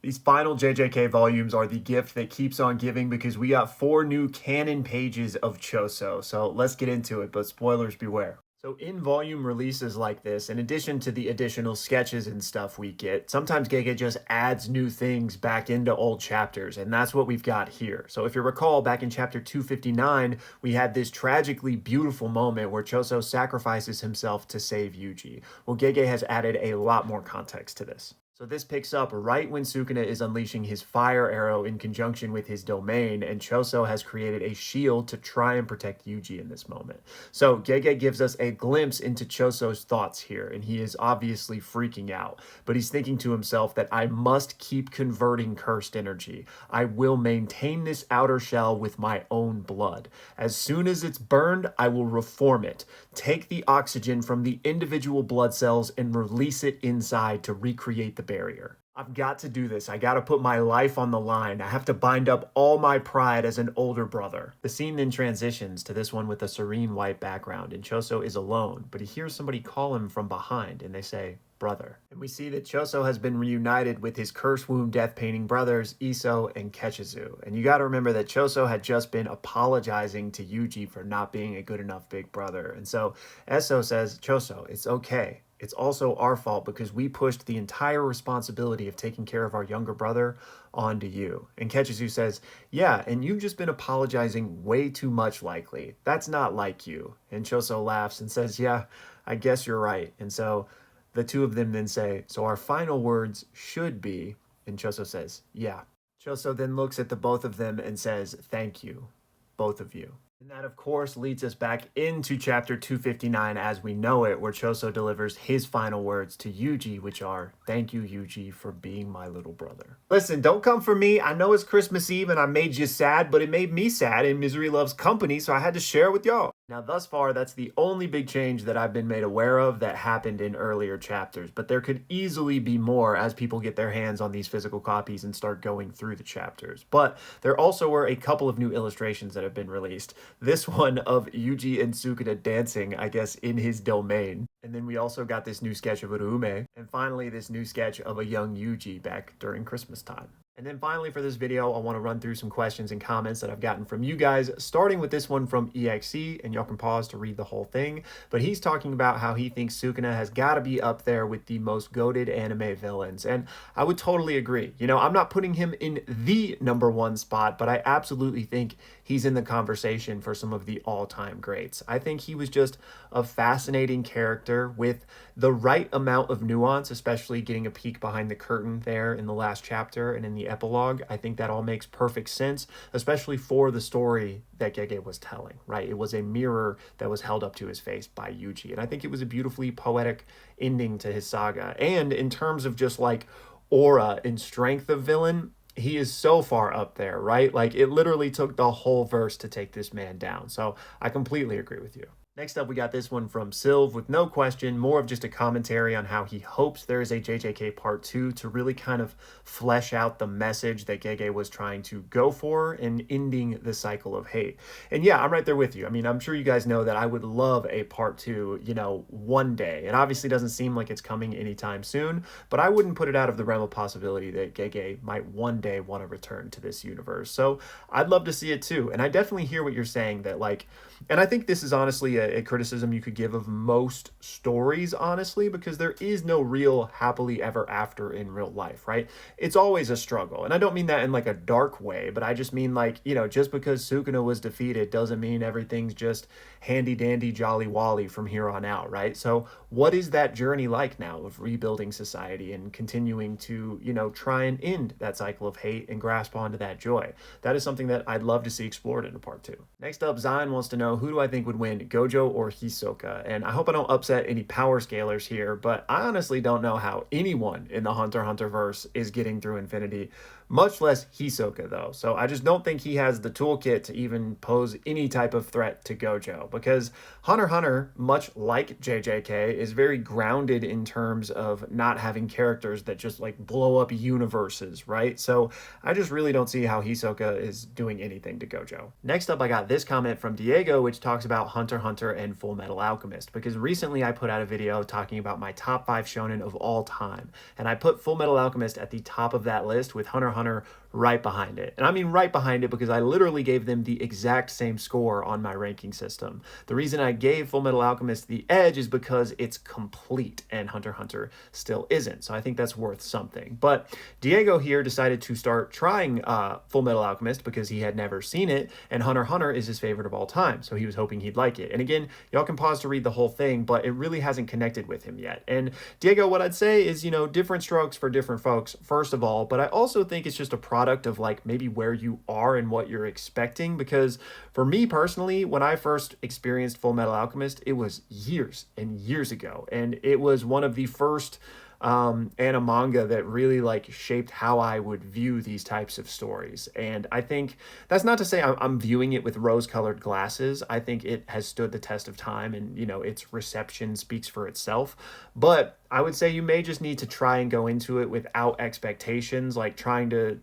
These final JJK volumes are the gift that keeps on giving because we got 4 new canon pages of Choso. So let's get into it, but spoilers beware. So in volume releases like this, in addition to the additional sketches and stuff we get, sometimes JJK just adds new things back into old chapters, and that's what we've got here. So if you recall, back in chapter 259, we had this tragically beautiful moment where Choso sacrifices himself to save Yuji. Well, JJK has added a lot more context to this. So this picks up right when Sukuna is unleashing his fire arrow in conjunction with his domain, and Choso has created a shield to try and protect Yuji in this moment. So JJK gives us a glimpse into Choso's thoughts here, and he is obviously freaking out. But he's thinking to himself that I must keep converting cursed energy. I will maintain this outer shell with my own blood. As soon as it's burned, I will reform it. Take the oxygen from the individual blood cells and release it inside to recreate the barrier. I've got to do this. I got to put my life on the line. I have to bind up all my pride as an older brother. The scene then transitions to this one with a serene white background, and Choso is alone, but he hears somebody call him from behind, and they say, brother. And we see that Choso has been reunited with his curse wound death painting brothers, Iso and Ketchizu. And you got to remember that Choso had just been apologizing to Yuji for not being a good enough big brother. And so Eso says, Choso, it's okay. It's also our fault because we pushed the entire responsibility of taking care of our younger brother onto you. And Ketchizu says, yeah, and you've just been apologizing way too much likely. That's not like you. And Choso laughs and says, yeah, I guess you're right. And so the two of them then say, so our final words should be, and Choso says, yeah. Choso then looks at the both of them and says, thank you, both of you. And that, of course, leads us back into chapter 259 as we know it, where Choso delivers his final words to Yuji, which are, thank you, Yuji, for being my little brother. Listen, don't come for me. I know it's Christmas Eve and I made you sad, but it made me sad and misery loves company, so I had to share it with y'all. Now, thus far, that's the only big change that I've been made aware of that happened in earlier chapters, but there could easily be more as people get their hands on these physical copies and start going through the chapters. But there also were a couple of new illustrations that have been released. This one of Yuji and Sukuna dancing, I guess, in his domain. And then we also got this new sketch of uraume. And finally, this new sketch of a young Yuji back during Christmas time. And then finally for this video, I want to run through some questions and comments that I've gotten from you guys, starting with this one from EXE, and y'all can pause to read the whole thing. But he's talking about how he thinks Sukuna has got to be up there with the most goated anime villains. And I would totally agree. You know, I'm not putting him in the #1 spot, but I absolutely think he's in the conversation for some of the all-time greats. I think he was just a fascinating character with the right amount of nuance, especially getting a peek behind the curtain there in the last chapter and in the epilogue. I think that all makes perfect sense, especially for the story that JJK was telling, right? It was a mirror that was held up to his face by Yuji. And I think it was a beautifully poetic ending to his saga. And in terms of just like aura and strength of villain, he is so far up there, right? Like it literally took the whole verse to take this man down. So I completely agree with you. Next up, we got this one from Sylv with no question, more of just a commentary on how he hopes there is a JJK part 2 to really kind of flesh out the message that JJK was trying to go for in ending the cycle of hate. And yeah, I'm right there with you. I mean, I'm sure you guys know that I would love a part 2, you know, one day. It obviously doesn't seem like it's coming anytime soon, but I wouldn't put it out of the realm of possibility that JJK might one day want to return to this universe. So I'd love to see it too. And I definitely hear what you're saying that like, and I think this is honestly a criticism you could give of most stories, honestly, because there is no real happily ever after in real life, right? It's always a struggle. And I don't mean that in like a dark way, but I just mean like, you know, just because Sukuna was defeated doesn't mean everything's just handy dandy jolly wally from here on out, right? So what is that journey like now of rebuilding society and continuing to, you know, try and end that cycle of hate and grasp onto that joy? That is something that I'd love to see explored in a part 2. Next up, Zion wants to know, who do I think would win, Gojo or Hisoka? And I hope I don't upset any power scalers here, but I honestly don't know how anyone in the Hunter x Hunter verse is getting through Infinity, much less Hisoka though. So I just don't think he has the toolkit to even pose any type of threat to Gojo, because Hunter x Hunter, much like JJK, is very grounded in terms of not having characters that just like blow up universes, right? So I just really don't see how Hisoka is doing anything to Gojo. Next up, I got this comment from Diego, which talks about Hunter x Hunter Hunter and Full Metal Alchemist, because recently I put out a video talking about my top 5 shonen of all time, and I put Full Metal Alchemist at the top of that list with Hunter x Hunter right behind it. And I mean right behind it because I literally gave them the exact same score on my ranking system. The reason I gave Full Metal Alchemist the edge is because it's complete and Hunter x Hunter still isn't. So I think that's worth something. But Diego here decided to start trying Full Metal Alchemist because he had never seen it, and Hunter x Hunter is his favorite of all time. So he was hoping he'd like it. And again, y'all can pause to read the whole thing, but it really hasn't connected with him yet. And Diego, what I'd say is, different strokes for different folks, first of all, but I also think it's just a product of like maybe where you are and what you're expecting. Because for me personally, when I first experienced Full Metal Alchemist, it was years and years ago, and it was one of the first manga that really like shaped how I would view these types of stories. And I think that's not to say I'm viewing it with rose-colored glasses. I think it has stood the test of time, and its reception speaks for itself. But I would say you may just need to try and go into it without expectations, like trying to,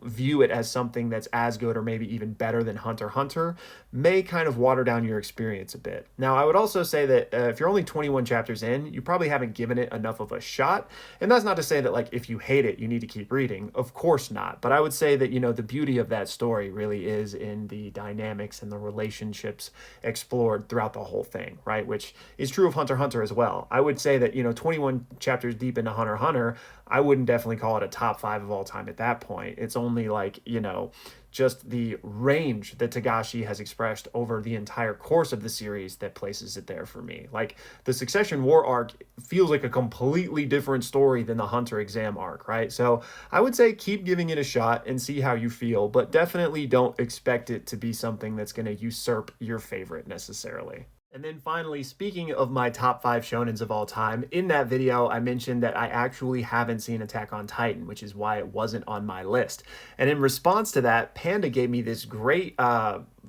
view it as something that's as good or maybe even better than Hunter x Hunter may kind of water down your experience a bit. Now, I would also say that if you're only 21 chapters in, you probably haven't given it enough of a shot. And that's not to say that like if you hate it, you need to keep reading. Of course not. But I would say that, the beauty of that story really is in the dynamics and the relationships explored throughout the whole thing, right? Which is true of Hunter x Hunter as well. I would say that, 21 chapters deep into Hunter x Hunter, I wouldn't definitely call it a top 5 of all time at that point. It's only like, just the range that Togashi has expressed over the entire course of the series that places it there for me. Like the Succession War arc feels like a completely different story than the Hunter exam arc, right? So I would say keep giving it a shot and see how you feel, but definitely don't expect it to be something that's going to usurp your favorite necessarily. And then finally, speaking of my top 5 shonens of all time, in that video, I mentioned that I actually haven't seen Attack on Titan, which is why it wasn't on my list. And in response to that, Panda gave me this great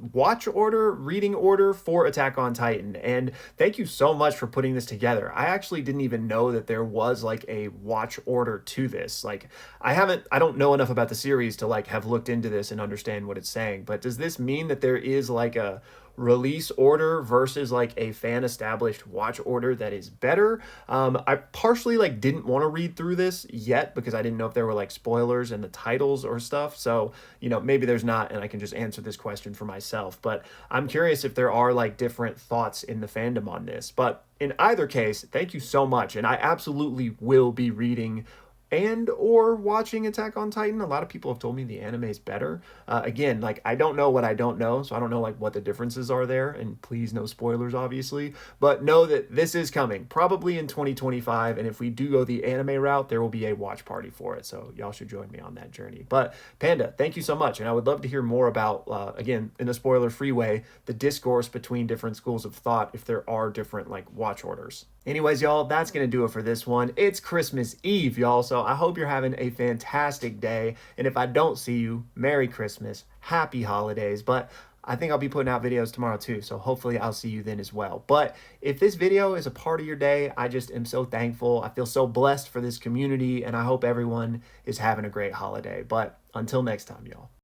reading order for Attack on Titan. And thank you so much for putting this together. I actually didn't even know that there was like a watch order to this. Like I don't know enough about the series to like have looked into this and understand what it's saying. But does this mean that there is like a release order versus like a fan established watch order that is better? I partially like didn't want to read through this yet because I didn't know if there were like spoilers in the titles or stuff. So, maybe there's not, and I can just answer this question for myself. But I'm curious if there are like different thoughts in the fandom on this. But in either case, thank you so much. And I absolutely will be reading and or watching Attack on Titan. A lot of people have told me the anime is better. Again, like I don't know what I don't know, so I don't know like what the differences are there, and please no spoilers obviously, but know that this is coming probably in 2025, and if we do go the anime route, there will be a watch party for it, so y'all should join me on that journey. But Panda, thank you so much, and I would love to hear more about again, in a spoiler-free way, the discourse between different schools of thought if there are different like watch orders. Anyways, y'all, that's going to do it for this one. It's Christmas Eve, y'all, so I hope you're having a fantastic day. And if I don't see you, Merry Christmas, Happy Holidays. But I think I'll be putting out videos tomorrow too, so hopefully I'll see you then as well. But if this video is a part of your day, I just am so thankful. I feel so blessed for this community, and I hope everyone is having a great holiday. But until next time, y'all.